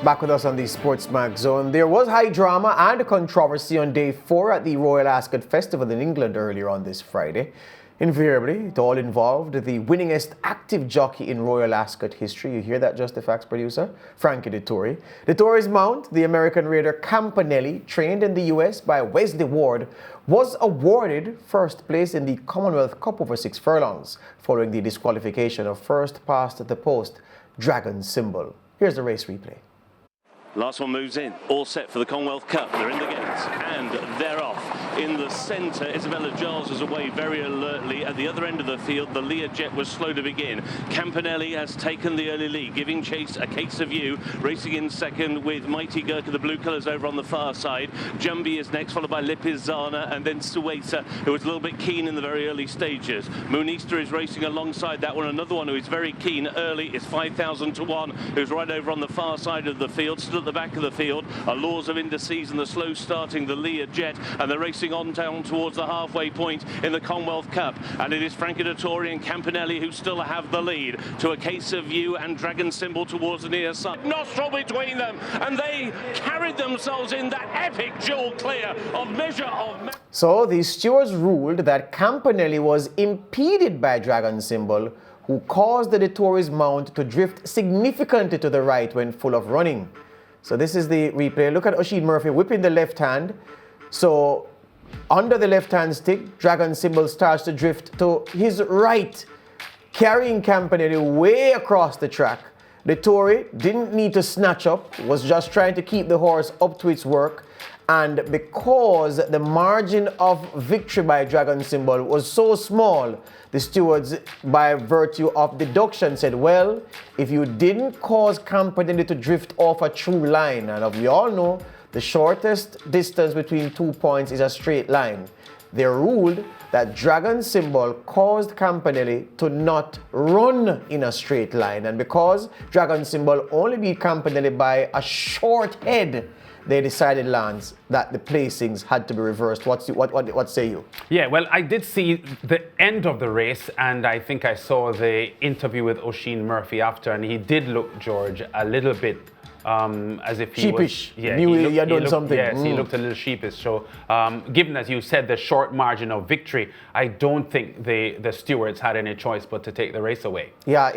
Back with us on the SportsMax zone. There was high drama and controversy on day 4 at the Royal Ascot Festival in England earlier on this Friday. Invariably, it all involved the winningest active jockey in Royal Ascot history. You hear that, Just the Facts producer? Frankie Dettori. Dettori's mount, the American raider Campanelli, trained in the US by Wesley Ward, was awarded first place in the Commonwealth Cup over 6 furlongs, following the disqualification of first past the post Dragon Symbol. Here's the race replay. Last one moves in, all set for the Commonwealth Cup. They're in the gates, and they're off. In the centre, Isabella Giles is away very alertly. At the other end of the field, the Learjet was slow to begin. Campanelli has taken the early lead, giving chase a Case of You, racing in second with Mighty Gurkha, the blue colours over on the far side. Jumbi is next, followed by Lipizana, and then Suesa, who was a little bit keen in the very early stages. Moonista is racing alongside that one. Another one who is very keen early is 5,000 to 1, who's right over on the far side of the field. Still at the back of the field are Laws of Indices and the slow starting the Learjet, and they're racing on down towards the halfway point in the Commonwealth Cup, and it is Frankie Dettori and Campanelli who still have the lead to a Case of You and Dragon Symbol towards the near side. Nostril between them, and they carried themselves in that epic dual clear of Measure of... So the stewards ruled that Campanelli was impeded by Dragon Symbol, who caused the Dettori's mount to drift significantly to the right when full of running. So this is the replay. Look at Oisin Murphy whipping the left hand. So under the left hand stick, Dragon Symbol starts to drift to his right, carrying Campanelli way across the track. Dettori didn't need to snatch up, was just trying to keep the horse up to its work. And because the margin of victory by Dragon Symbol was so small, the stewards, by virtue of deduction, said, well, if you didn't cause Campanelli to drift off a true line, and we all know the shortest distance between 2 points is a straight line, they ruled that Dragon Symbol caused Campanelli to not run in a straight line. And because Dragon Symbol only beat Campanelli by a short head, they decided, Lance, that the placings had to be reversed. What say you? Yeah, well, I did see the end of the race, and I think I saw the interview with Oisin Murphy after, and he did look, George, a little bit as if he sheepish. Was... Yeah, he had done something. Yes, he looked a little sheepish. So, given, as you said, the short margin of victory, I don't think the stewards had any choice but to take the race away. Yeah,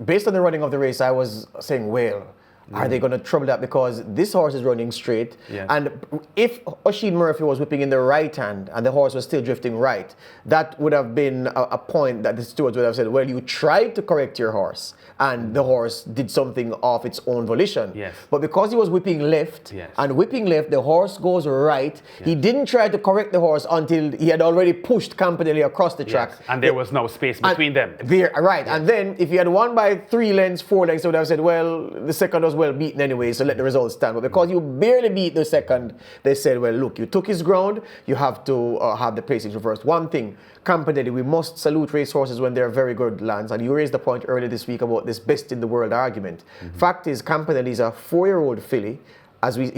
based on the running of the race, I was saying, well, are they going to trouble that? Because this horse is running straight. Yes. And if Oisin Murphy was whipping in the right hand and the horse was still drifting right, that would have been a point that the stewards would have said, well, you tried to correct your horse and the horse did something of its own volition. Yes. But because he was whipping left, yes, and whipping left, the horse goes right. Yes. He didn't try to correct the horse until he had already pushed Campanelli across the track. Yes. And there was no space between them. Right. Yes. And then if he had won by 3 lengths, 4 lengths, they would have said, well, the second was well beaten anyway, so let the results stand. But because you barely beat the second, they said, well, look, you took his ground, you have to have the placings reversed. One thing, Campanelli, we must salute racehorses when they're very good, Lance. And you raised the point earlier this week about this best in the world argument. Fact is, Campanelli is a 4-year-old filly.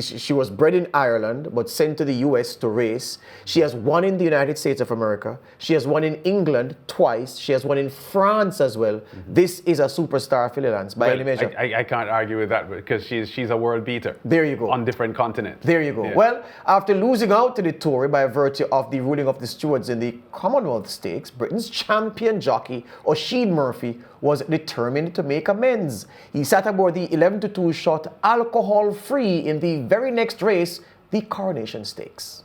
She was bred in Ireland, but sent to the US to race. She has won in the United States of America. She has won in England twice. She has won in France as well. This is a superstar filly, Lance, by any measure. I can't argue with that because she's a world beater. There you go. On different continents. There you go. Yeah. Well, after losing out to Dettori by virtue of the ruling of the stewards in the Commonwealth Stakes, Britain's champion jockey, Oisin Murphy, was determined to make amends. He sat aboard the 11-2 shot alcohol-free in the very next race, the Coronation Stakes.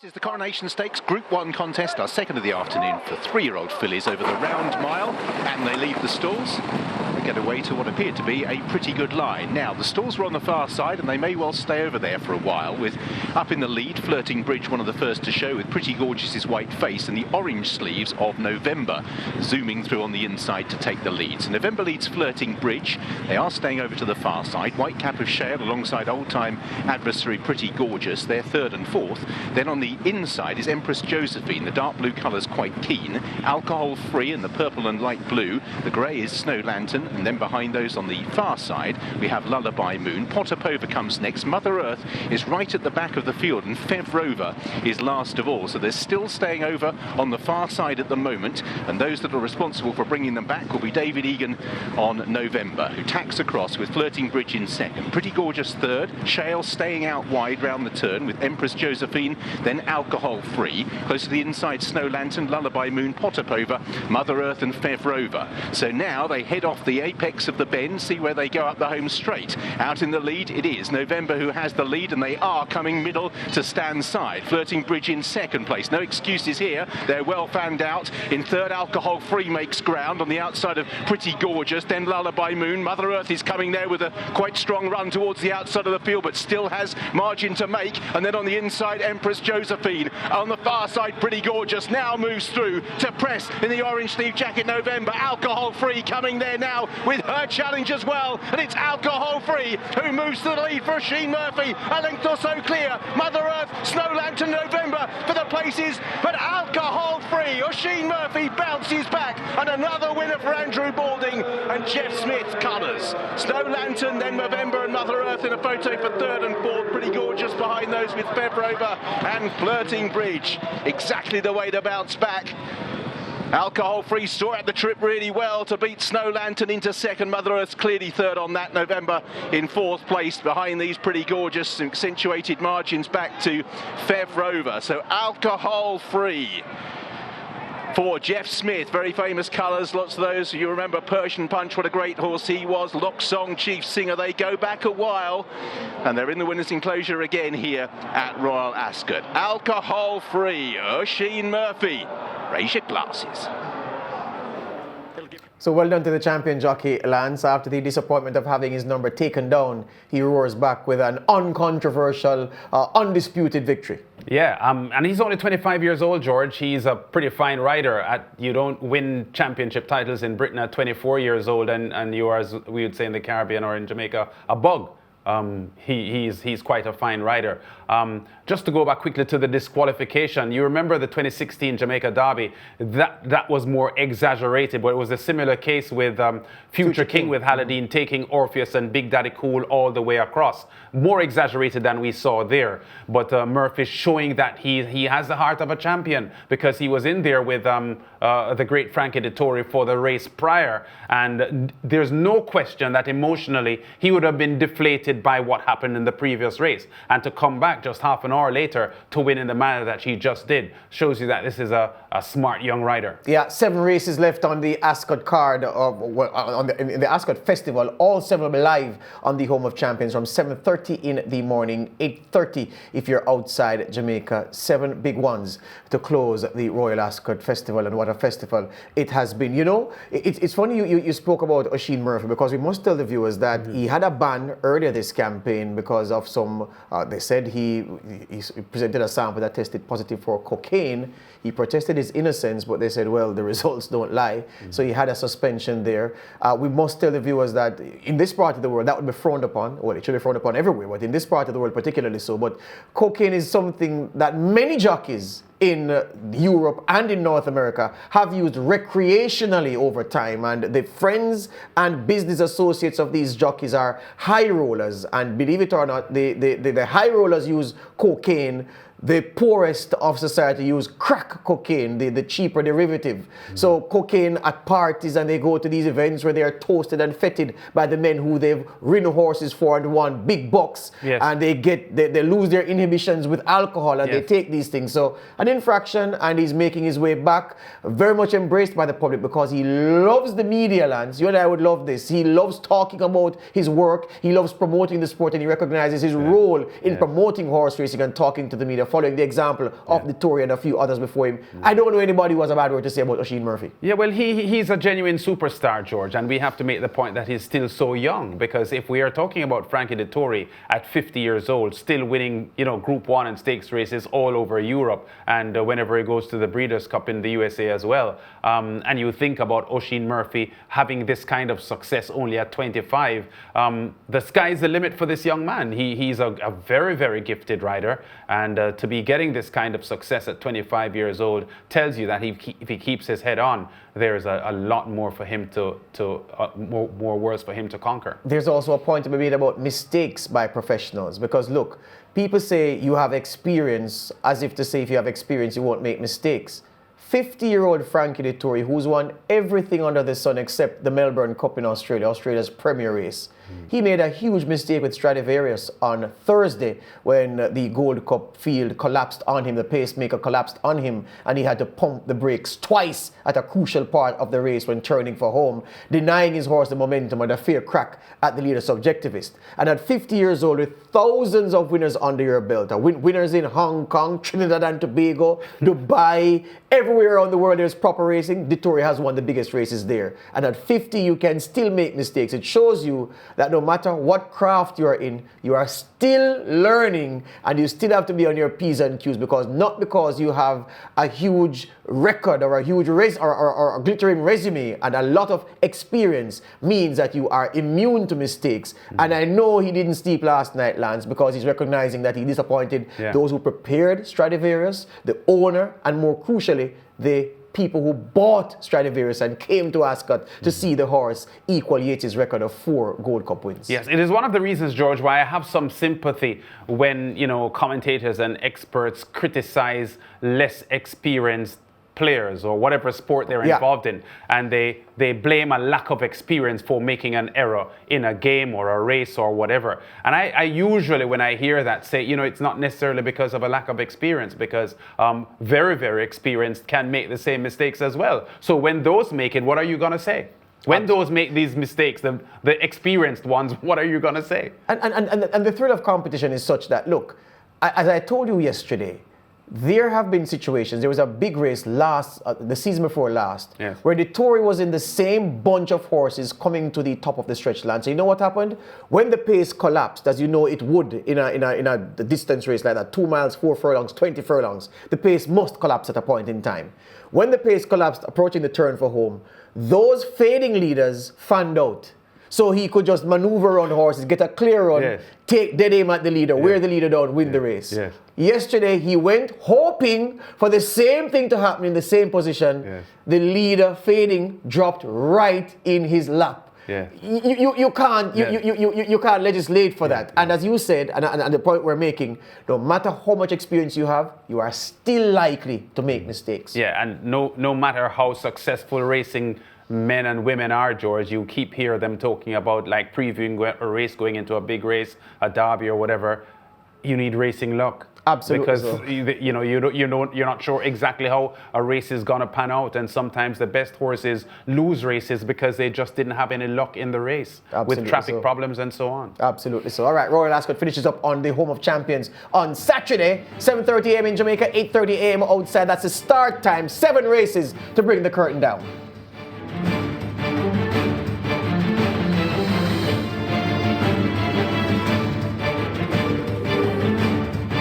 This is the Coronation Stakes Group 1 contest, our second of the afternoon for 3-year-old fillies over the round mile, and they leave the stalls and get away to what appeared to be a pretty good line. Now, the stalls were on the far side, and they may well stay over there for a while, with up in the lead, Flirting Bridge, one of the first to show, with Pretty Gorgeous's white face and the orange sleeves of November, zooming through on the inside to take the lead. So November leads Flirting Bridge. They are staying over to the far side. White Cap of Shale alongside old-time adversary Pretty Gorgeous. They're third and fourth. Then on the inside is Empress Josephine, the dark blue colours quite keen, alcohol free in the purple and light blue, the grey is Snow Lantern, And then behind those on the far side, we have Lullaby Moon. Potapova comes next. Mother Earth is right at the back of the field, and Fev Rover is last of all. So they're still staying over on the far side at the moment, and those that are responsible for bringing them back will be David Egan on November, who tacks across with Flirting Bridge in second. Pretty Gorgeous third. Shale staying out wide round the turn with Empress Josephine, then Alcohol Free. Close to the inside, Snow Lantern, Lullaby Moon, Potapova, Mother Earth and Fev Rover. So now they head off the apex of the bend, see where they go up the home straight. Out in the lead, it is November who has the lead, and they are coming middle to Stan's side. Flirting Bridge in second place. No excuses here. They're well fanned out. In third, Alcohol Free makes ground on the outside of Pretty Gorgeous. Then Lullaby Moon. Mother Earth is coming there with a quite strong run towards the outside of the field, but still has margin to make. And then on the inside, Empress Josephine. On the far side, Pretty Gorgeous now moves through to press in the orange sleeve jacket November. Alcohol Free coming there now with her challenge as well. And it's Alcohol Free who moves to the lead for Oisin Murphy. A length or so clear. Mother Earth, Snow Lantern, November for the places, but Alcohol Free. Oisin Murphy bounces back, and another winner for Andrew Balding and Jeff Smith colours. Snow Lantern, then November and Mother Earth in a photo for third and fourth. Pretty Gorgeous behind those with Fev Rover and Flirting Bridge. Exactly the way to bounce back. Alcohol Free saw at the trip really well to beat Snow Lantern into second. Mother Earth's clearly third on that. November in fourth place behind these Pretty Gorgeous, accentuated margins back to Fev Rover. So Alcohol Free for Jeff Smith. Very famous colours, lots of those. You remember Persian Punch, what a great horse he was. Lock Song, Chief Singer, they go back a while, and they're in the winner's enclosure again here at Royal Ascot. Alcohol Free, Oisin Murphy. Raise your glasses. So well done to the champion jockey, Lance. After the disappointment of having his number taken down, he roars back with an uncontroversial, undisputed victory. Yeah, and he's only 25 years old, George. He's a pretty fine rider. You don't win championship titles in Britain at 24 years old, and you are, as we would say in the Caribbean or in Jamaica, a bug. He's quite a fine rider. Just to go back quickly to the disqualification, you remember the 2016 Jamaica Derby, that was more exaggerated, but it was a similar case with Future King with Haladine taking Orpheus and Big Daddy Cool all the way across. More exaggerated than we saw there, but Murphy showing that he has the heart of a champion, because he was in there with the great Frankie Dettori for the race prior, and there's no question that emotionally he would have been deflated by what happened in the previous race, and to come back just half an hour later to win in the manner that she just did shows you that this is a smart young rider. Yeah, 7 races left on the Ascot card in the Ascot Festival. All 7 will be live on the Home of Champions from 7:30 in the morning, 8:30 if you're outside Jamaica. 7 big ones to close the Royal Ascot Festival, and what a festival it has been. You know, it's funny you spoke about Oisin Murphy, because we must tell the viewers that he had a ban earlier this campaign because of some, they said he presented a sample that tested positive for cocaine. He protested his innocence, but they said, well, the results don't lie. So he had a suspension there. We must tell the viewers that in this part of the world, that would be frowned upon. Well, it should be frowned upon everywhere, but in this part of the world particularly so. But cocaine is something that many jockeys in Europe and in North America have used recreationally over time, and the friends and business associates of these jockeys are high rollers, and believe it or not, the high rollers use cocaine. The poorest of society use crack cocaine, the cheaper derivative. So cocaine at parties, and they go to these events where they are toasted and feted by the men who they've ridden horses for and won big bucks. Yes. And they lose their inhibitions with alcohol, and Yes. they take these things. So an infraction, and he's making his way back, very much embraced by the public, because he loves the media, Lance. You and I would love this. He loves talking about his work. He loves promoting the sport, and he recognizes his role in promoting horse racing and talking to the media, following the example of the Tory and a few others before him. I don't know anybody who has a bad word to say about Oisin Murphy. Yeah, well, he's a genuine superstar, George, and we have to make the point that he's still so young, because if we are talking about Frankie Dettori at 50 years old, still winning, Group 1 and stakes races all over Europe, and whenever he goes to the Breeders' Cup in the USA as well, and you think about Oisin Murphy having this kind of success only at 25, the sky's the limit for this young man. He's a very, very gifted rider, and to be getting this kind of success at 25 years old tells you that if he keeps his head on, there's a lot more for him more worlds for him to conquer. There's also a point to be made about mistakes by professionals, because look, people say you have experience, as if to say if you have experience you won't make mistakes. 50-year-old Frankie Dettori, who's won everything under the sun except the Melbourne Cup in Australia, Australia's premier race. He made a huge mistake with Stradivarius on Thursday when the Gold Cup field collapsed on him, the pacemaker collapsed on him, and he had to pump the brakes twice at a crucial part of the race when turning for home, denying his horse the momentum and a fair crack at the leader subjectivist. And at 50 years old, with thousands of winners under your belt, winners in Hong Kong, Trinidad and Tobago, Dubai, everywhere around the world there's proper racing, Dettori has won the biggest races there. And at 50, you can still make mistakes. It shows you that no matter what craft you are in, you are still learning, and you still have to be on your P's and Q's, not because you have a huge record or a huge race or a glittering resume and a lot of experience means that you are immune to mistakes. And I know he didn't sleep last night, Lance, because he's recognizing that he disappointed those who prepared Stradivarius, the owner, and more crucially, the people who bought Stradivarius and came to Ascot to see the horse equal Yates' record of 4 Gold Cup wins. Yes, it is one of the reasons, George, why I have some sympathy when, commentators and experts criticize less experienced players or whatever sport they're involved in, and they blame a lack of experience for making an error in a game or a race or whatever. And I usually, when I hear that, say, it's not necessarily because of a lack of experience, because very, very experienced can make the same mistakes as well. So when those make it, what are you going to say? When those make these mistakes, the experienced ones, what are you going to say? And the thrill of competition is such that, look, as I told you yesterday, there have been situations. There was a big race the season before last, where Dettori was in the same bunch of horses coming to the top of the stretch line. So you know what happened? When the pace collapsed, as you know it would in a distance race like that, 2 miles, 4 furlongs, 20 furlongs, the pace must collapse at a point in time. When the pace collapsed, approaching the turn for home, those fading leaders fanned out. So he could just maneuver around the horses, get a clear run, take dead aim at the leader, wear the leader down, win the race. Yesterday, he went hoping for the same thing to happen in the same position. The leader, fading, dropped right in his lap. You can't legislate for that. And as you said, and the point we're making, no matter how much experience you have, you are still likely to make mistakes. And no matter how successful racing men and women are, George, you keep hear them talking about like previewing a race, going into a big race, a derby or whatever. You need racing luck. Absolutely. Because so. you're not sure exactly how a race is gonna pan out, and sometimes the best horses lose races because they just didn't have any luck in the race with traffic problems and so on. Absolutely so. All right, Royal Ascot finishes up on the Home of Champions on Saturday, 7:30 a.m. in Jamaica, 8:30 a.m. outside. That's the start time. 7 races to bring the curtain down.